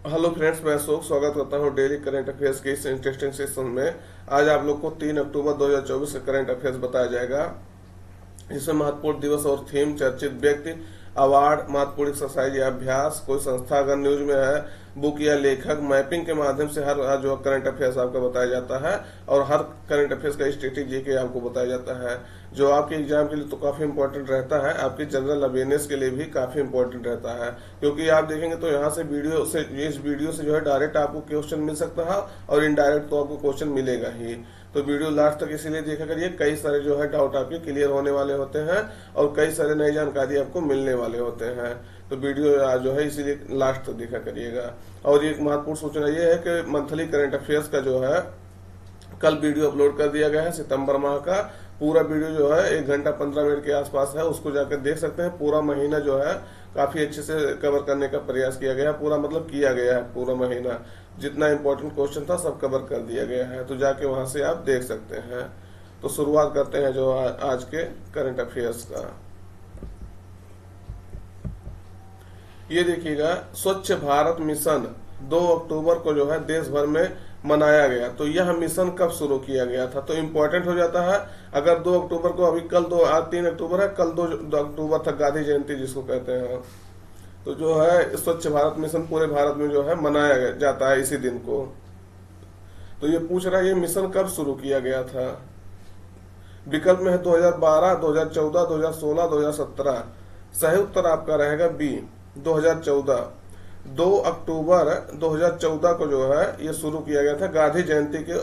Hello friends, मैं अशोक स्वागत करता हूं डेली करंट अफेयर्स के इस इंटरेस्टिंग सेशन में। आज आप लोग को 3 अक्टूबर 2024 का करंट अफेयर्स बताया जाएगा। इसमें महत्वपूर्ण दिवस और थीम, चर्चित व्यक्ति, अवार्ड, महत्वपूर्ण एक्सरसाइज या अभ्यास, कोई संस्था अगर न्यूज में है, बुक या लेखक, मैपिंग के माध्यम से हर जो करंट अफेयर्स आपका बताया जाता है और हर करंट अफेयर्स का स्ट्रेटेजी के आपको बताया जाता है, जो आपके एग्जाम के लिए तो काफी इंपॉर्टेंट रहता है, आपकी जनरल अवेयरनेस के लिए भी काफी इंपॉर्टेंट रहता है। क्योंकि आप देखेंगे तो यहाँ से इस वीडियो से जो है डायरेक्ट आपको क्वेश्चन मिल सकता है और इनडायरेक्ट तो आपको क्वेश्चन मिलेगा ही। तो वीडियो लास्ट तक इसीलिए देखा करिए, कई सारे जो है डाउट आपके क्लियर होने वाले होते हैं और कई सारे नई जानकारी आपको मिलने वाले होते हैं। तो वीडियो जो है इसीलिए लास्ट तक देखा करिएगा। और एक महत्वपूर्ण सूचना ये है कि मंथली करंट अफेयर्स का जो है कल वीडियो अपलोड कर दिया गया है। सितंबर माह का पूरा वीडियो जो है 1 घंटा 15 मिनट के आसपास है, उसको जाकर देख सकते हैं। पूरा महीना जो है काफी अच्छे से कवर करने का प्रयास किया गया है, पूरा मतलब किया गया है। पूरा महीना जितना इंपॉर्टेंट क्वेश्चन था सब कवर कर दिया गया है, तो जाके वहां से आप देख सकते हैं। तो शुरुआत करते हैं जो आज के करंट अफेयर्स का। ये देखिएगा, स्वच्छ भारत मिशन 2 अक्टूबर को जो है देश भर में मनाया गया। तो यह मिशन कब शुरू किया गया था, तो इम्पोर्टेंट हो जाता है। अगर 2 अक्टूबर को, अभी कल आज 3 अक्टूबर है, कल 2 अक्टूबर तक गांधी जयंती जिसको कहते हैं, तो जो है स्वच्छ भारत मिशन पूरे भारत में जो है मनाया जाता है इसी दिन को। तो ये पूछ रहा है ये मिशन कब शुरू किया गया था। विकल्प में है 2012, 2014, 2016, 2017। सही उत्तर आपका रहेगा बी, 2014। 2 अक्टूबर 2014 को जो है ये शुरू किया गया था, गांधी जयंती के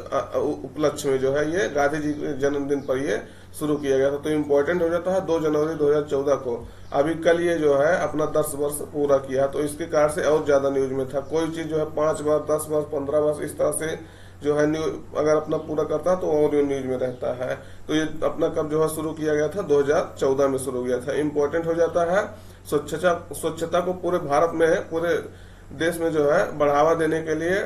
उपलक्ष्य में जो है ये गांधी जी के जन्मदिन पर ये शुरू किया गया था। तो इम्पोर्टेंट हो जाता है 2 जनवरी 2014 को। अभी कल ये जो है अपना 10 वर्ष पूरा किया, तो इसके कारण से और ज्यादा न्यूज में था। कोई चीज जो है 5 वर्ष, 10 वर्ष, 15 वर्ष इस तरह से जो है न्यूज अगर अपना पूरा करता है तो और न्यूज में रहता है। तो ये अपना कब जो है शुरू किया गया था, 2014 में शुरू किया था। इम्पोर्टेंट हो जाता है स्वच्छता को पूरे भारत में, पूरे देश में जो है बढ़ावा देने के लिए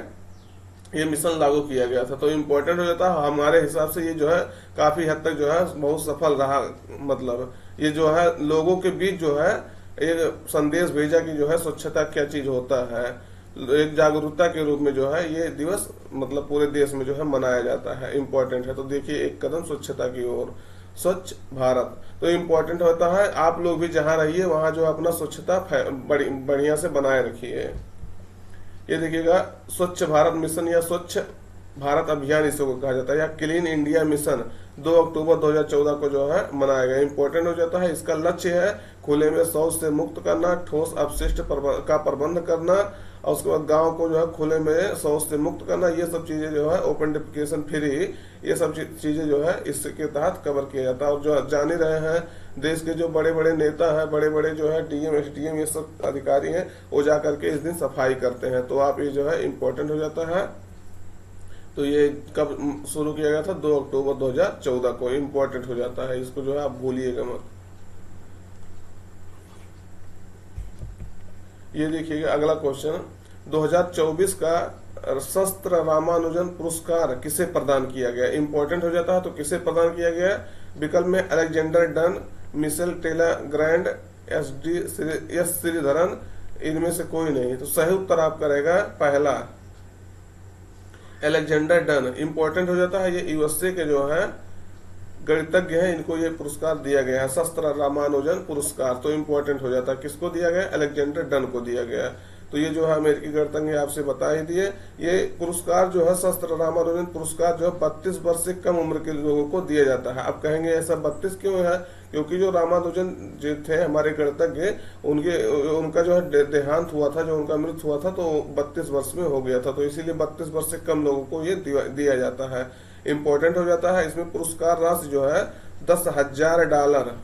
ये मिशन लागू किया गया था। तो इम्पोर्टेंट हो जाता है। हमारे हिसाब से ये जो है काफी हद तक जो है बहुत सफल रहा। मतलब ये जो है लोगों के बीच जो है एक संदेश भेजा कि जो है स्वच्छता क्या चीज होता है, एक जागरूकता के रूप में जो है ये दिवस मतलब पूरे देश में जो है मनाया जाता है। इम्पोर्टेंट है। तो देखिए, एक कदम स्वच्छता की ओर, स्वच्छ भारत। तो इम्पोर्टेंट होता है आप लोग भी जहां रहिए वहां जो अपना स्वच्छता बढ़िया से बनाए रखिए। ये देखिएगा, स्वच्छ भारत मिशन या स्वच्छ भारत अभियान इसको कहा जाता है, या क्लीन इंडिया मिशन 2 अक्टूबर 2014 को जो है मनाया गया। इंपॉर्टेंट हो जाता है। इसका लक्ष्य है खुले में शौच से मुक्त करना, ठोस अपशिष्ट का प्रबंध करना, और उसके बाद गांव को जो है खुले में शौच से मुक्त करना। ये सब चीजें जो है ओपन डिफिकेशन फ्री, ये सब चीजें जो है इसके तहत कवर किया जाता है। और जो जान ही रहे हैं, देश के जो बड़े बड़े नेता हैं, बड़े बड़े जो है डीएम, एसडीएम, ये सब अधिकारी हैं, वो जा करके इस दिन सफाई करते हैं। तो आप ये जो है इम्पोर्टेंट हो जाता है। तो ये कब शुरू किया गया था, 2 अक्टूबर 2014 को। इम्पोर्टेंट हो जाता है, इसको जो है आप भूलिएगा मत। ये देखिएगा अगला क्वेश्चन, 2024 का शस्त्र रामानुजन पुरस्कार किसे प्रदान किया गया। इंपॉर्टेंट हो जाता है। तो किसे प्रदान किया गया, विकल्प में Alexander Dunn, Michel Tella Grand, S Sridharan, इनमें से कोई नहीं। तो सही उत्तर आपका रहेगा पहला, अलेक्जेंडर डन। इंपॉर्टेंट हो जाता है। ये यूएसए के जो है गणितज्ञ हैं, इनको ये पुरस्कार दिया गया है, शस्त्र रामानुजन पुरस्कार। तो इम्पोर्टेंट हो जाता है। किसको दिया गया, अलेक्जेंडर डन को दिया गया। तो ये जो है अमेरिकी गणितज्ञ आपसे बता ही दिए। ये पुरस्कार जो है शस्त्र रामानुजन पुरस्कार जो है 32 वर्ष से कम उम्र के लोगों को दिया जाता है। अब कहेंगे ऐसा 32 क्यों है, क्योंकि जो रामानुजन जो थे हमारे गणितज्ञ, उनका जो है देहांत हुआ था, जो उनका मृत्यु हुआ था, तो 32 वर्ष में हो गया था। तो इसीलिए 32 वर्ष से कम लोगों को ये दिया जाता है। इम्पोर्टेंट हो जाता है। इसमें पुरस्कार राशि जो है $10,000।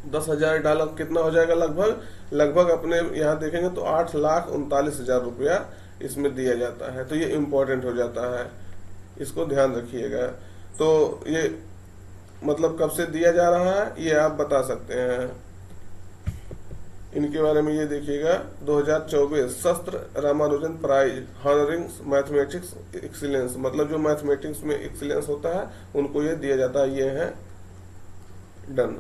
$10,000 कितना हो जाएगा, लगभग अपने यहाँ देखेंगे तो 8,39,000 रुपया इसमें दिया जाता है। तो ये इम्पोर्टेंट हो जाता है, इसको ध्यान रखिएगा। तो ये मतलब कब से दिया जा रहा है ये आप बता सकते हैं। इनके बारे में ये देखिएगा, 2024 शस्त्र Ramanujan prize honouring mathematics excellence, मतलब जो मैथमेटिक्स में एक्सीलेंस होता है उनको ये दिया जाता है। ये है डन,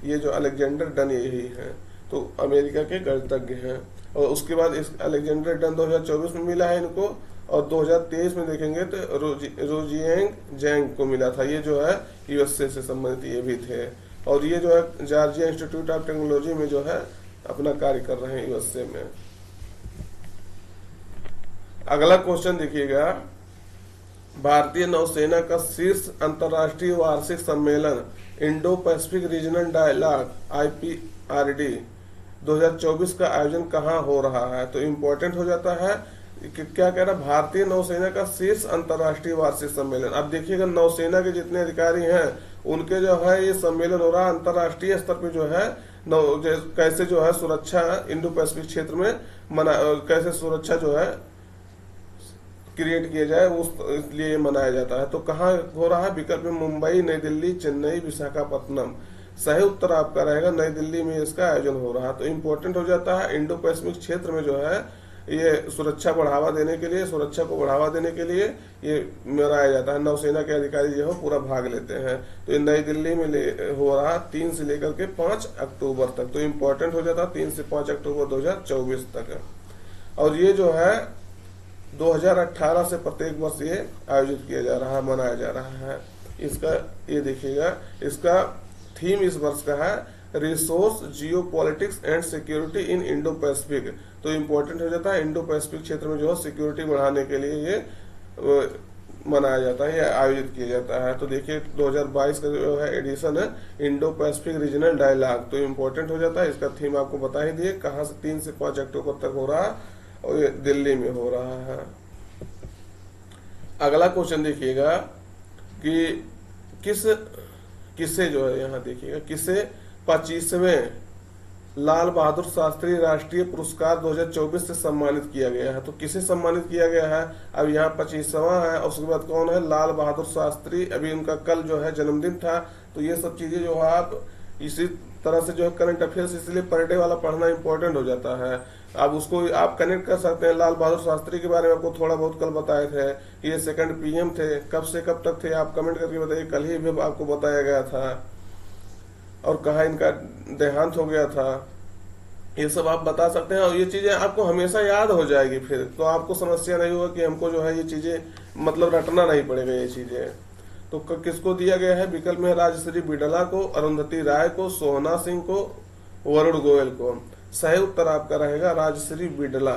ये जो अलेक्जेंडर डन यही है। तो अमेरिका के गणितज्ञ हैं। और उसके बाद इस अलेक्जेंडर डन 2024 में मिला है इनको, और 2023 में देखेंगे तो रोजिएंग जैंग को मिला था। ये जो है यूएसए से संबंधित ये भी थे, और ये जो है जॉर्जिया इंस्टीट्यूट ऑफ टेक्नोलॉजी में जो है अपना कार्य कर रहे हैं यूएसए में। अगला क्वेश्चन देखिएगा, भारतीय नौसेना का शीर्ष अंतर्राष्ट्रीय वार्षिक सम्मेलन Indo Pacific Regional Dialogue IPRD 2024 का आयोजन कहाँ हो रहा है? तो इम्पोर्टेंट हो जाता है कि क्या कह रहा है, भारतीय नौसेना का शीर्ष अंतर्राष्ट्रीय वार्षिक सम्मेलन। अब देखिएगा नौसेना के जितने अधिकारी हैं उनके जो है ये सम्मेलन हो रहा है अंतर्राष्ट्रीय स्तर पे, जो है कैसे जो है सुरक्षा इंडो पैसिफिक क्षेत्र में कैसे सुरक्षा जो है क्रिएट किया जाए, उस इसलिए मनाया जाता है। तो कहाँ हो रहा है? विकल्प में मुंबई, नई दिल्ली, चेन्नई, विशाखापट्टनम। सही उत्तर आपका रहेगा नई दिल्ली में इसका आयोजन हो रहा है। तो इम्पोर्टेंट हो जाता है इंडो पैसिफिक क्षेत्र में जो है ये सुरक्षा बढ़ावा देने के लिए, सुरक्षा को बढ़ावा देने के लिए ये मनाया जाता है। नौसेना के अधिकारी जो है पूरा भाग लेते हैं। तो ये नई दिल्ली में हो रहा है 3 से लेकर के 5 अक्टूबर तक। तो इम्पोर्टेंट हो जाता है 3 से 5 अक्टूबर 2024 तक। और ये जो है 2018 से प्रत्येक वर्ष ये आयोजित किया जा रहा है, मनाया जा रहा है। इसका ये देखिएगा, इसका थीम इस वर्ष का है resource geopolitics and security in Indo Pacific. तो इम्पोर्टेंट हो जाता है इंडो पैसिफिक क्षेत्र में जो है सिक्योरिटी बढ़ाने के लिए ये मनाया जाता है, या आयोजित किया जाता है। तो देखिए 2022 का जो है एडिशन है इंडो पैसिफिक रीजनल डायलॉग। तो इम्पोर्टेंट हो जाता है, इसका थीम आपको बता ही दिए, कहाँ से 3 से 5 अक्टूबर तक हो रहा है, और ये दिल्ली में हो रहा है। अगला क्वेश्चन देखिएगा कि किसे जो है यहाँ देखिएगा, किसे 25वें लाल बहादुर शास्त्री राष्ट्रीय पुरस्कार 2024 से सम्मानित किया गया है? तो किसे सम्मानित किया गया है? अब यहाँ 25वां है, और उसके बाद कौन है? लाल बहादुर शास्त्री। अभी उनका कल जो है जन्मदिन था। तो ये सब चीजें जो है आप इसी तरह से जो है करंट अफेयर्स, इसलिए पर डे वाला पढ़ना इंपॉर्टेंट हो जाता है। अब उसको आप कनेक्ट कर सकते हैं। लाल बहादुर शास्त्री के बारे में आपको थोड़ा बहुत कल बताए थे, ये 2nd PM थे। कब से कब तक थे आप कमेंट करके बताइए, कल ही भी आपको बताया गया था। और कहाँ इनका देहांत हो गया था, ये सब आप बता सकते हैं। और ये चीजें आपको हमेशा याद हो जाएगी, फिर तो आपको समस्या नहीं होगा कि हमको जो है ये चीजें मतलब रटना नहीं पड़ेगा ये चीजें। तो किसको दिया गया है? विकल्प में राजश्री बिड़ला को, अरुंधति राय को, सोहना सिंह को, वरुण गोयल को। सही उत्तर आपका रहेगा राजश्री बिड़ला।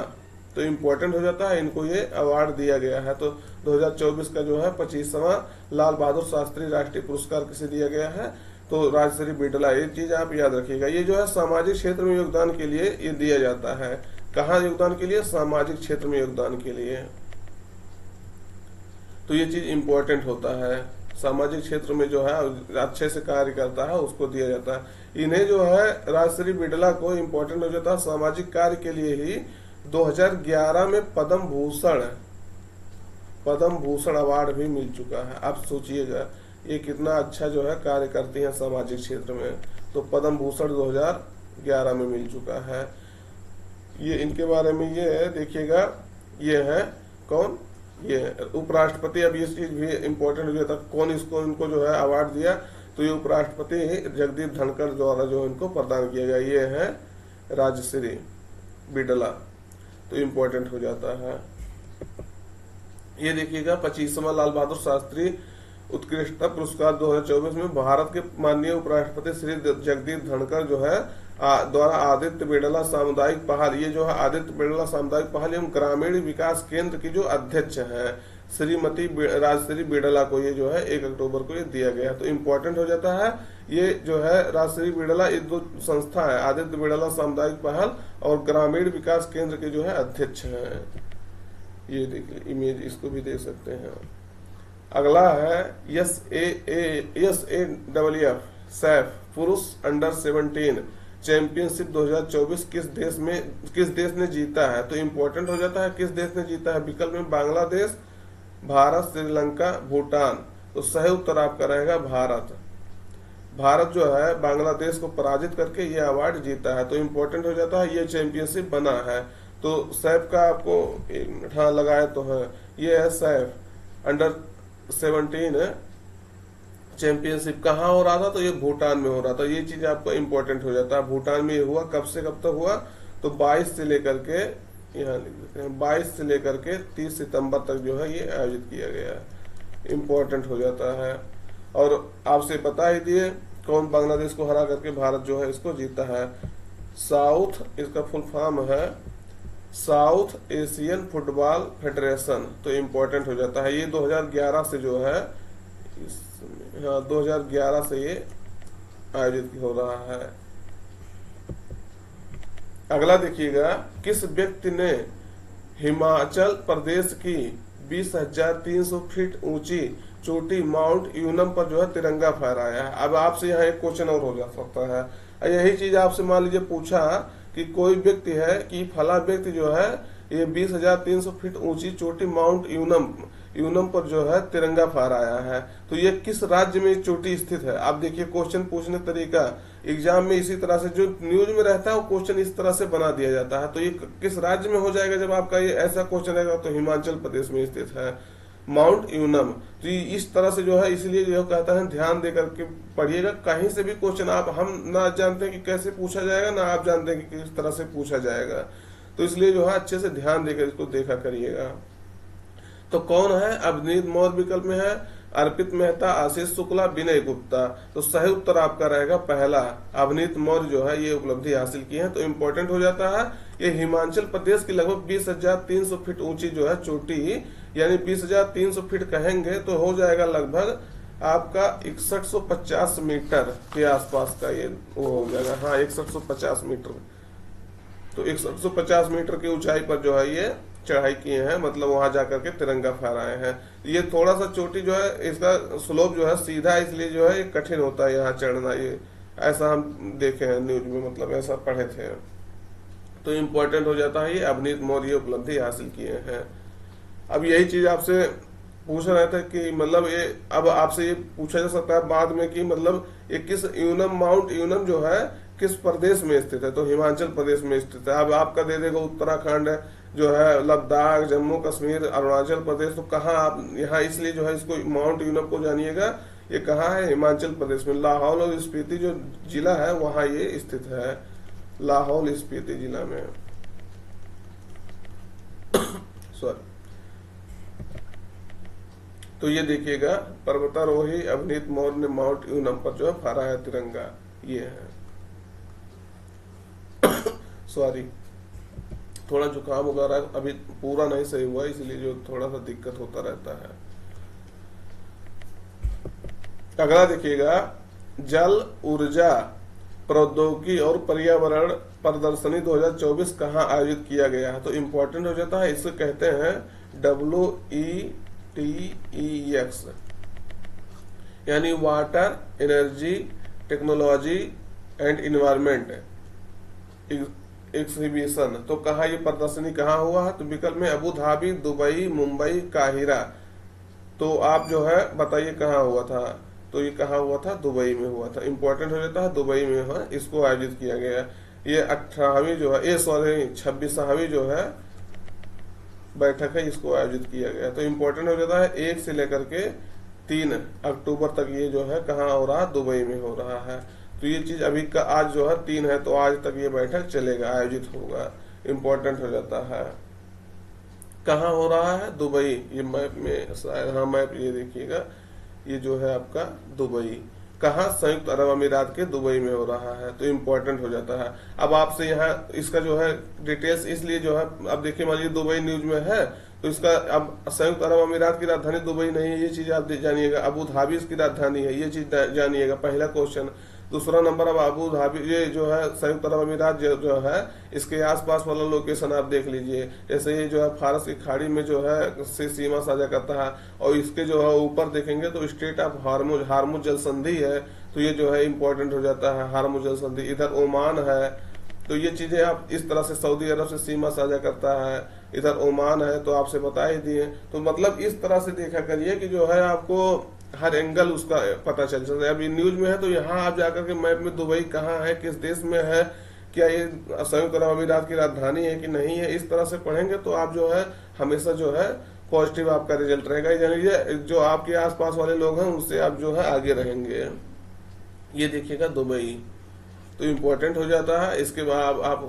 तो इम्पोर्टेंट हो जाता है, इनको ये अवार्ड दिया गया है। तो 2024 का जो है 25वां लाल बहादुर शास्त्री राष्ट्रीय पुरस्कार किसे दिया गया है? तो राजश्री बिड़ला। ये चीज आप याद रखिएगा। ये जो है सामाजिक क्षेत्र में योगदान के लिए ये दिया जाता है। कहाँ योगदान के लिए? सामाजिक क्षेत्र में योगदान के लिए। तो ये चीज इम्पोर्टेंट होता है, सामाजिक क्षेत्र में जो है अच्छे से कार्य करता है उसको दिया जाता है। इन्हें जो है राजश्री बिड़ला को इम्पोर्टेंट हो जाता है सामाजिक कार्य के लिए ही 2011 में पद्म भूषण अवार्ड भी मिल चुका है। आप सोचिएगा ये कितना अच्छा जो है कार्य करती हैं सामाजिक क्षेत्र में। तो पद्म भूषण 2011 में मिल चुका है। ये इनके बारे में ये देखिएगा, ये है कौन? ये उपराष्ट्रपति। अब ये चीज भी इम्पोर्टेंट हो जाता है, कौन इनको जो है अवार्ड दिया? तो ये उपराष्ट्रपति जगदीप धनखड़ द्वारा जो इनको प्रदान किया गया, ये है राजश्री बिड़ला। तो इम्पोर्टेंट हो जाता है। ये देखिएगा 25वां लाल बहादुर शास्त्री उत्कृष्टता पुरस्कार 2024 में भारत के माननीय उपराष्ट्रपति श्री जगदीप धनखड़ जो है द्वारा आदित्य बिड़ला सामुदायिक पहल, ये जो है आदित्य बिड़ला सामुदायिक पहल एवं ग्रामीण विकास केंद्र की जो अध्यक्ष है श्रीमती राजश्री बिड़ला को ये जो है 1 अक्टूबर को ये दिया गया। तो इम्पोर्टेंट हो जाता है। ये जो है राजश्री बिड़ला, ये 2 संस्था है, आदित्य बिड़ला सामुदायिक पहल और ग्रामीण विकास केंद्र के जो है अध्यक्ष है। ये देखिए इमेज, इसको भी देख सकते हैं। अगला है SAWF सैफ पुरुष अंडर 17 चैंपियनशिप 2024 किस देश ने जीता है? तो इम्पोर्टेंट हो जाता है किस देश ने जीता है। विकल्प में बांग्लादेश, भारत, श्रीलंका, भूटान। तो सही उत्तर आपका रहेगा भारत। भारत जो है बांग्लादेश को पराजित करके ये अवार्ड जीता है। तो इम्पोर्टेंट हो जाता है, ये चैंपियनशिप बना है। तो सैफ का आपको हाँ लगाया तो है, ये है सैफ अंडर 17 चैंपियनशिप। कहाँ हो रहा था? तो ये भूटान में हो रहा था। ये चीज आपको इम्पोर्टेंट हो जाता है। भूटान में ये हुआ, कब से कब तक हुआ? तो 22 से लेकर के, यहाँ लिख देते हैं, 22 से लेकर के 30 सितंबर तक जो है ये आयोजित किया गया, इम्पोर्टेंट हो जाता है। और आपसे बता ही दिए कौन बांग्लादेश को हरा करके भारत जो है इसको जीता है। साउथ, इसका फुल फॉर्म है साउथ एशियन फुटबॉल फेडरेशन, तो इम्पोर्टेंट हो जाता है। ये 2011 से जो है हाँ 2011 से ये आयोजित हो रहा है। अगला देखिएगा, किस व्यक्ति ने हिमाचल प्रदेश की 20,300 फीट ऊंची चोटी माउंट यूनम पर जो है तिरंगा फहराया है। अब आपसे यहाँ एक क्वेश्चन और हो जा सकता है, यही चीज आपसे मान लीजिए पूछा कि कोई व्यक्ति है कि फला व्यक्ति जो है ये 20,300 फीट ऊंची चोटी माउंट यूनम पर जो है तिरंगा फहराया है, तो ये किस राज्य में चोटी स्थित है। आप देखिए क्वेश्चन पूछने तरीका एग्जाम में इसी तरह से जो न्यूज में रहता है वो क्वेश्चन इस तरह से बना दिया जाता है। तो ये किस राज्य में हो जाएगा जब आपका ये ऐसा क्वेश्चन रहेगा, तो हिमाचल प्रदेश में स्थित है माउंट यूनम। तो इस तरह से जो है, इसलिए जो कहता है ध्यान दे करके पढ़िएगा। कहीं से भी क्वेश्चन आप हम ना जानते हैं कि कैसे पूछा जाएगा, ना आप जानते हैं कि किस तरह से पूछा जाएगा, तो इसलिए जो है अच्छे से ध्यान देकर इसको देखा करिएगा। तो कौन है, अभिनीत मौर्य विकल्प में है, अर्पित मेहता, आशीष शुक्ला, विनय गुप्ता। तो सही उत्तर आपका रहेगा पहला, अभिनीत मौर्य जो है ये उपलब्धि हासिल की है। तो इम्पोर्टेंट हो जाता है, ये हिमाचल प्रदेश की लगभग 20,300 फीट ऊंची जो है चोटी, यानी 20,300 फीट कहेंगे तो हो जाएगा लगभग आपका 6150 मीटर के आसपास का ये वो हो जाएगा। हाँ 6150 मीटर, तो 6150 मीटर की ऊंचाई पर जो है ये चढ़ाई किए हैं, मतलब वहां जाकर के तिरंगा फहराए हैं। ये थोड़ा सा चोटी जो है इसका स्लोप जो है सीधा, इसलिए जो है ये कठिन होता है यहाँ चढ़ना, ये ऐसा हम देखे हैं न्यूज में, मतलब ऐसा पढ़े थे। तो इम्पोर्टेंट हो जाता है, ये अभिनीत मौर्य उपलब्धि हासिल किए हैं। अब यही चीज आपसे पूछ रहे थे कि मतलब ये अब आपसे ये पूछा जा सकता है बाद में कि मतलब ये किस यूनम माउंट यूनम जो है किस प्रदेश में स्थित है, तो हिमाचल प्रदेश में स्थित है। अब आपका दे देगा उत्तराखंड जो है, लद्दाख, जम्मू कश्मीर, अरुणाचल प्रदेश, तो कहाँ आप यहाँ, इसलिए जो है इसको माउंट यूनम को जानिएगा, ये कहाँ है, हिमाचल प्रदेश में लाहौल और स्पीति जो जिला है वहां ये स्थित है, लाहौल स्पीति जिला में सॉरी। तो ये देखिएगा, पर्वतारोही अभिनीत मौर्य ने माउंट यूनम पर जो है फहराया तिरंगा, ये है। सॉरी, थोड़ा जुकाम वगैरह अभी पूरा नहीं सही हुआ, इसलिए जो थोड़ा सा दिक्कत होता रहता है। अगला देखिएगा, जल ऊर्जा प्रौद्योगिकी और पर्यावरण प्रदर्शनी 2024 कहाँ आयोजित किया गया है, तो इम्पोर्टेंट हो जाता है, इसे कहते हैं WETEX, यानी water energy technology and environment exhibition. तो कहा ये प्रदर्शनी कहाँ हुआ है, तो विकल्प में Abu Dhabi, Dubai, Mumbai, Cairo. तो आप जो है बताइए कहाँ हुआ था, तो ये कहाँ हुआ था, दुबई में हुआ था। इम्पोर्टेंट हो जाता है, दुबई में है, इसको आयोजित किया गया। ये 18वीं जो है, 26वीं जो है बैठक है, इसको आयोजित किया गया। तो इम्पोर्टेंट हो जाता है 1 से लेकर के 3 अक्टूबर तक ये जो है कहाँ हो रहा है, दुबई में हो रहा है। तो ये चीज अभी का आज जो है 3 है, तो आज तक ये बैठक चलेगा, आयोजित होगा, इम्पोर्टेंट हो जाता है। कहाँ हो रहा है, दुबई, ये मैप में शायद, हाँ मैप ये देखिएगा, ये जो है आपका दुबई, कहाँ, संयुक्त अरब अमीरात के दुबई में हो रहा है, तो इम्पोर्टेंट हो जाता है। अब आपसे यहाँ इसका जो है डिटेल्स इसलिए जो है, अब देखिए मान लीजिए दुबई न्यूज में है, तो इसका अब संयुक्त अरब अमीरात की राजधानी दुबई नहीं है, ये चीज आप जानिएगा। अबू धाबी इसकी राजधानी है, ये चीज जानिएगा, पहला क्वेश्चन। दूसरा नंबर, अब अबू धाबी ये जो है संयुक्त अरब अमीरात जो है इसके आसपास वाला लोकेशन आप देख लीजिए, जैसे ये जो है फारस की खाड़ी में जो है से सीमा साझा करता है, और इसके जो है ऊपर देखेंगे तो स्टेट ऑफ हार्मुज जल संधि है, तो ये जो है इम्पोर्टेंट हो जाता है, हार्मुज जल संधि। इधर ओमान है, तो ये चीजें आप इस तरह से सऊदी अरब से सीमा साझा करता है, इधर ओमान है, तो आपसे बता ही दिए। तो मतलब इस तरह से देखा करिए कि जो है आपको हर एंगल उसका पता चल सकता है। अभी न्यूज में है तो यहाँ आप जाकर के मैप में दुबई कहाँ है, किस देश में है, क्या ये संयुक्त अरब अमीरात की राजधानी है कि नहीं है, इस तरह से पढ़ेंगे तो आप जो है हमेशा जो है पॉजिटिव आपका रिजल्ट रहेगा, यानी जो आपके आसपास वाले लोग हैं उससे आप जो है आगे रहेंगे। ये देखिएगा दुबई, तो इम्पोर्टेंट हो जाता है। इसके बाद आप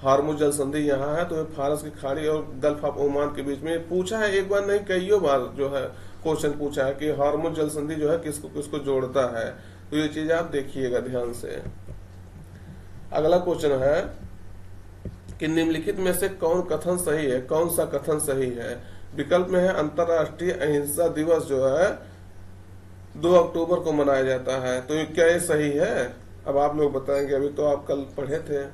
हार्मुज जल संधि यहाँ है, तो ये फारस की खाड़ी और गल्फ ऑफ ओमान के बीच में पूछा है, एक बार नहीं कईयों बार जो है क्वेश्चन पूछा है कि हार्मुज जल संधि जो है किसको किसको जोड़ता है। तो ये चीज आप देखिएगा ध्यान से। अगला क्वेश्चन है कि निम्नलिखित में से कौन कथन सही है, कौन सा कथन सही है। विकल्प में है अंतर्राष्ट्रीय अहिंसा दिवस जो है 2 अक्टूबर को मनाया जाता है, तो क्या ये सही है? अब आप लोग बताएंगे, अभी तो आप कल पढ़े थे।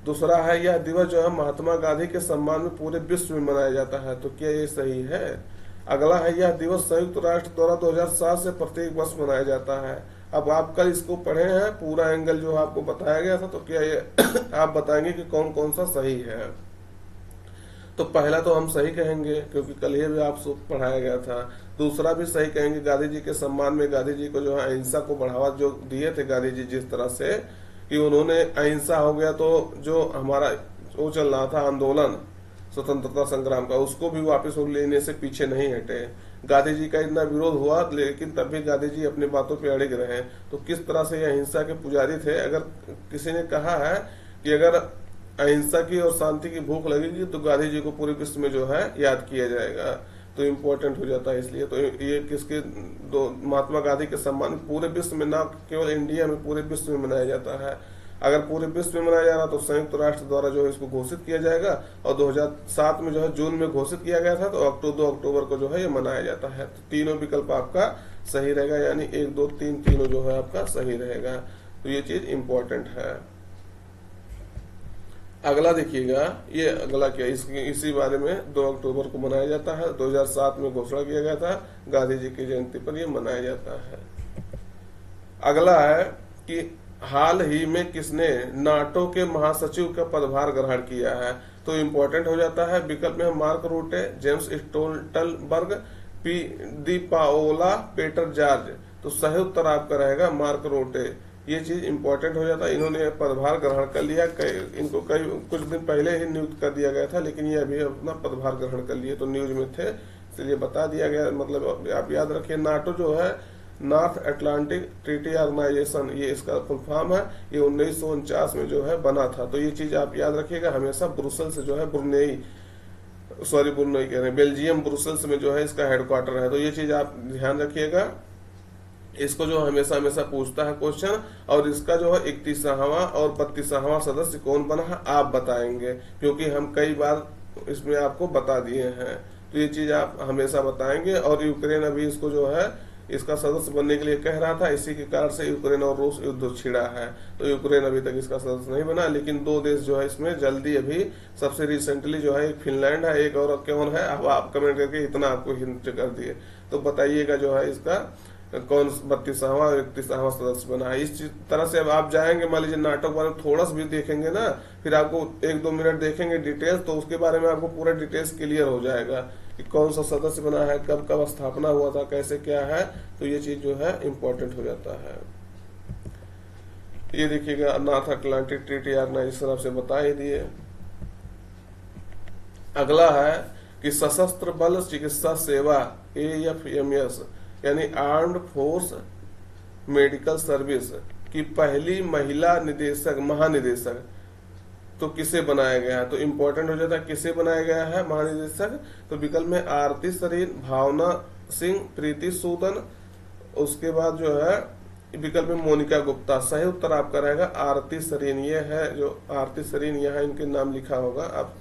दूसरा है यह दिवस जो है महात्मा गांधी के सम्मान में पूरे विश्व में मनाया जाता है, तो क्या ये सही है? अगला है यह दिवस संयुक्त राष्ट्र द्वारा 2007 से प्रत्येक वर्ष मनाया जाता है। अब आप कल इसको पढ़े हैं, पूरा एंगल जो आपको बताया गया था, तो क्या ये आप बताएंगे कि कौन कौन सा सही है। तो पहला तो हम सही कहेंगे क्योंकि कल ही भी आपको पढ़ाया गया था। दूसरा भी सही कहेंगे, गांधी जी के सम्मान में गांधी जी को जो है अहिंसा को बढ़ावा जो दिए थे गांधी जी, जिस तरह से कि उन्होंने अहिंसा हो गया, तो जो हमारा वो चल रहा था आंदोलन स्वतंत्रता संग्राम का, उसको भी वापस लेने से पीछे नहीं हटे। गांधी जी का इतना विरोध हुआ लेकिन तब भी गांधी जी अपनी बातों पे अड़िग रहे। तो किस तरह से ये अहिंसा के पुजारी थे। अगर किसी ने कहा है कि अगर अहिंसा की और शांति की भूख लगेगी तो गांधी जी को पूरे विश्व में जो है याद किया जाएगा, तो इम्पोर्टेंट हो जाता है। इसलिए तो ये किसके दो महात्मा गांधी के सम्मान पूरे विश्व में, ना केवल इंडिया में, पूरे विश्व में मनाया जाता है। अगर पूरे विश्व में मनाया जा रहा तो संयुक्त राष्ट्र द्वारा जो है इसको घोषित किया जाएगा, और 2007 में जो है जून में घोषित किया गया था, तो 2 अक्टूबर को जो है ये मनाया जाता है। तो तीनों विकल्प आपका सही रहेगा, यानी 1 2 3 तीनों जो है आपका सही रहेगा। तो ये चीज इम्पोर्टेंट है। अगला देखिएगा, ये अगला क्या, इसी बारे में 2 अक्टूबर को मनाया जाता है। 2007 में घोषणा किया गया था, गांधी जी की जयंती पर यह मनाया जाता है। अगला है कि हाल ही में किसने नाटो के महासचिव का पदभार ग्रहण किया है, तो इम्पोर्टेंट हो जाता है। विकल्प में Mark Rutte, James Stoltenberg, P Di Paola, Peter George. तो सही उत्तर आपका रहेगा मार्क रूटे। ये चीज इंपॉर्टेंट हो जाता है। इन्होंने पदभार ग्रहण कर लिया, इनको कुछ दिन पहले ही नियुक्त कर दिया गया था, लेकिन ये अभी अपना पदभार ग्रहण कर लिए, तो न्यूज में थे इसलिए बता दिया गया। मतलब आप याद रखिए, नाटो जो है नॉर्थ अटलांटिक ट्रीटी ऑर्गेनाइजेशन, ये इसका फुल फॉर्म है। ये 1949 में जो है बना था, तो ये चीज आप याद रखिएगा हमेशा। ब्रुसेल से जो है ब्रुनेई कह रहे हैं, बेल्जियम ब्रुसेल्स में जो है इसका हेडक्वार्टर है, तो ये चीज आप ध्यान रखिएगा। इसको जो हमेशा हमेशा पूछता है क्वेश्चन। और इसका जो है 31वां और 32वां सदस्य कौन बना है आप बताएंगे, क्योंकि हम कई बार इसमें आपको बता दिए हैं, तो ये चीज आप हमेशा बताएंगे। और यूक्रेन अभी इसको जो है इसका सदस्य बनने के लिए कह रहा था, इसी के कारण से यूक्रेन और रूस युद्ध छिड़ा है, तो यूक्रेन अभी तक इसका सदस्य नहीं बना। लेकिन 2 देश जो है इसमें जल्दी, अभी सबसे रिसेंटली जो है एक फिनलैंड है, एक और कौन है, अब आप कमेंट करके इतना आपको हिंट कर दिए, तो बताइएगा जो है इसका कौन 32वां और 31वां सदस्य बना है। इस तरह से अब आप जाएंगे, मान लीजिए नाटक बारे में थोड़ा सा भी देखेंगे ना, फिर आपको 1-2 मिनट देखेंगे डिटेल्स, तो उसके बारे में आपको पूरा डिटेल्स क्लियर हो जाएगा कि कौन सा सदस्य बना है, कब कब स्थापना हुआ था, कैसे क्या है, तो ये चीज जो है इम्पोर्टेंट हो जाता है। ये देखिएगा नॉर्थ अटलांटिक ट्रीटी ऑर्गेनाइजेशन आपसे बता ही दिए। अगला है कि सशस्त्र बल चिकित्सा सेवा AFMS यानी आर्म्ड फोर्स मेडिकल सर्विस की पहली महिला महानिदेशक तो किसे बनाया गया है, तो इम्पोर्टेंट हो जाता है किसे बनाया गया है महानिदेशक। तो विकल्प में आरती सरीन, भावना सिंह, प्रीति सूदन, उसके बाद जो है विकल्प में मोनिका गुप्ता। सही उत्तर आपका रहेगा आरती सरीन। ये है जो आरती सरीन, यहाँ इनके नाम लिखा होगा, आप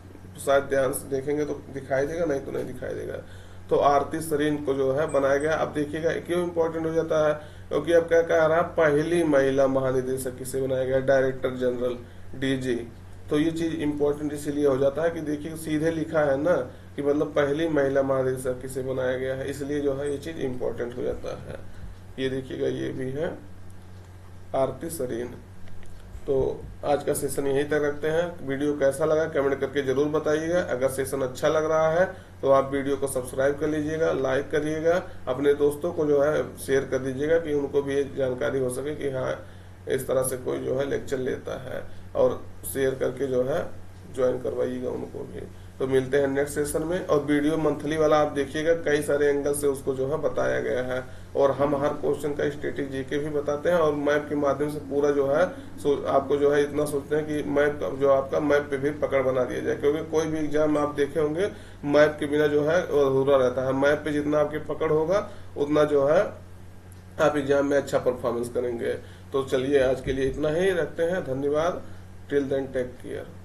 शायद ध्यान से देखेंगे तो दिखाई देगा, नहीं तो नहीं दिखाई देगा। तो आरती सरीन को जो है बनाया गया। अब देखिएगा क्यों इम्पोर्टेंट हो जाता है, क्योंकि अब क्या कह रहा है, पहली महिला महानिदेशक किसे बनाया गया, डायरेक्टर जनरल DG। तो ये चीज इम्पोर्टेंट इसीलिए हो जाता है कि देखिए सीधे लिखा है ना कि मतलब पहली महिला महानिदेशक किसे बनाया गया है, इसलिए जो है ये चीज इम्पोर्टेंट हो जाता है। ये देखिएगा, ये भी है आरती सरीन। तो आज का सेशन यहीं तक रखते हैं। वीडियो कैसा लगा कमेंट करके जरूर बताइएगा। अगर सेशन अच्छा लग रहा है तो आप वीडियो को सब्सक्राइब कर लीजिएगा, लाइक करिएगा, अपने दोस्तों को जो है शेयर कर दीजिएगा कि उनको भी ये जानकारी हो सके कि हाँ इस तरह से कोई जो है लेक्चर लेता है, और शेयर करके जो है ज्वाइन करवाइएगा उनको भी। तो मिलते हैं नेक्स्ट सेशन में। और वीडियो मंथली वाला आप देखिएगा, कई सारे एंगल से उसको जो है बताया गया है, और हम हर क्वेश्चन का स्टैटिक जीके भी बताते हैं, और मैप के माध्यम से पूरा जो है आपको जो है इतना सोचते हैं कि मैप जो आपका मैप पे भी पकड़ बना दिया जाए, क्योंकि कोई भी एग्जाम आप देखे होंगे मैप के बिना जो है अधूरा रहता है। मैप पे जितना आपकी पकड़ होगा उतना जो है आप एग्जाम में अच्छा परफॉर्मेंस करेंगे। तो चलिए आज के लिए इतना ही रखते हैं, धन्यवाद। Till then take care.